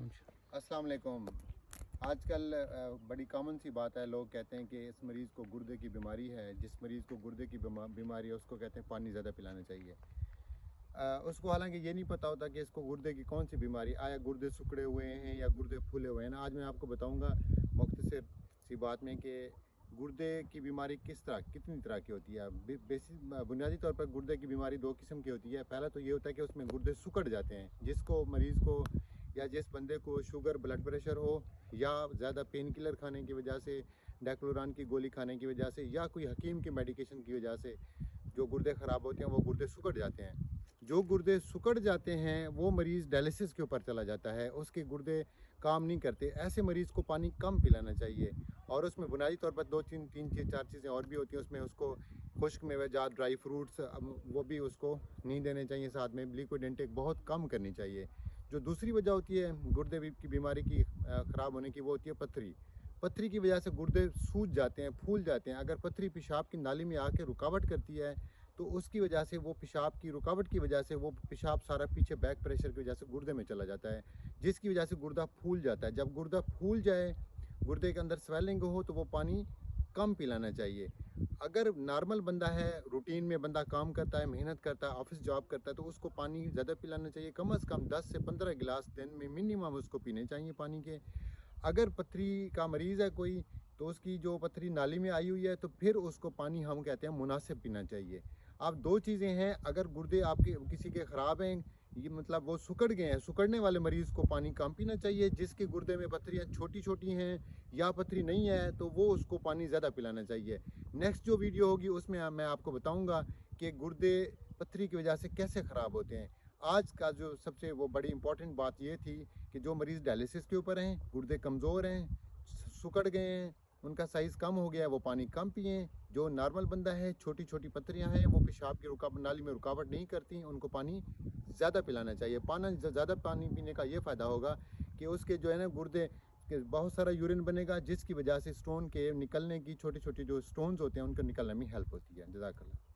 अस्सलाम वालेकुम। आजकल बड़ी कॉमन सी बात है, लोग कहते हैं कि इस मरीज़ को गुर्दे की बीमारी है। जिस मरीज़ को गुर्दे की बीमारी है उसको कहते हैं पानी ज़्यादा पिलाना चाहिए। उसको हालांकि ये नहीं पता होता कि इसको गुर्दे की कौन सी बीमारी, आया गुर्दे सिकुड़े हुए हैं या गुर्दे फूले हुए हैं ना। आज मैं आपको बताऊंगा मुख्तसर सी बात में कि गुर्दे की बीमारी कितनी तरह की होती है। बेसिक बुनियादी तौर पर गुर्दे की बीमारी दो किस्म की होती है। पहला तो ये होता है कि उसमें गुर्दे सिकुड़ जाते हैं, जिसको मरीज़ को या जिस बंदे को शुगर ब्लड प्रेशर हो या ज़्यादा पेन किलर खाने की वजह से, डायक्लोरान की गोली खाने की वजह से या कोई हकीम की मेडिकेशन की वजह से जो गुर्दे ख़राब होते हैं वो गुर्दे सिकुड़ जाते हैं। जो गुर्दे सिकुड़ जाते हैं वो मरीज़ डायलिसिस के ऊपर चला जाता है, उसके गुर्दे काम नहीं करते। ऐसे मरीज़ को पानी कम पिलाना चाहिए और उसमें बुनियादी तौर पर तीन चार चीज़ें और भी होती हैं। उसमें उसको खुश्क मेवेजात, ड्राई फ्रूट्स, वो भी उसको नहीं देने चाहिए। साथ में लिक्विड इंटेक बहुत कम करनी चाहिए। जो दूसरी वजह होती है गुर्दे की बीमारी की ख़राब होने की, वो होती है पथरी। पथरी की वजह से गुर्दे सूज जाते हैं, फूल जाते हैं। अगर पथरी पेशाब की नाली में आके रुकावट करती है तो उसकी वजह से, वो पेशाब की रुकावट की वजह से, वो पेशाब सारा पीछे बैक प्रेशर की वजह से गुर्दे में चला जाता है, जिसकी वजह से गुर्दा फूल जाता है। जब गुर्दा फूल जाए, गुर्दे के अंदर स्वेलिंग हो, तो वो पानी कम पिलाना चाहिए। अगर नॉर्मल बंदा है, रूटीन में बंदा काम करता है, मेहनत करता है, ऑफिस जॉब करता है, तो उसको पानी ज़्यादा पिलाना चाहिए। कम से कम 10 से 15 गिलास दिन में मिनिमम उसको पीने चाहिए पानी के। अगर पथरी का मरीज़ है कोई, तो उसकी जो पथरी नाली में आई हुई है, तो फिर उसको पानी हम कहते हैं मुनासिब पीना चाहिए। अब दो चीज़ें हैं, अगर गुर्दे आपके किसी के ख़राब हैं, ये मतलब वो सिकुड़ गए हैं, सिकुड़ने वाले मरीज़ को पानी कम पीना चाहिए। जिसके गुर्दे में पथरियाँ छोटी छोटी हैं या पथरी नहीं है, तो वो उसको पानी ज़्यादा पिलाना चाहिए। नेक्स्ट जो वीडियो होगी उसमें मैं आपको बताऊँगा कि गुर्दे पथरी की वजह से कैसे ख़राब होते हैं। आज का जो सबसे वो बड़ी इंपॉर्टेंट बात ये थी कि जो मरीज़ डायलिसिस के ऊपर हैं, गुर्दे कमज़ोर हैं, सिकुड़ गए हैं, उनका साइज़ कम हो गया है, वो पानी कम पिएँ। जो नॉर्मल बंदा है, छोटी छोटी पथरियाँ हैं, वो पेशाब की नाली में रुकावट नहीं करती, उनको पानी ज़्यादा पिलाना चाहिए। ज़्यादा पानी पीने का ये फ़ायदा होगा कि उसके जो है ना गुर्दे के बहुत सारा यूरिन बनेगा, जिसकी वजह से स्टोन के निकलने की, छोटे छोटे जो स्टोन्स होते हैं उनके निकलने में हेल्प होती है। जज़ाकल्लाह।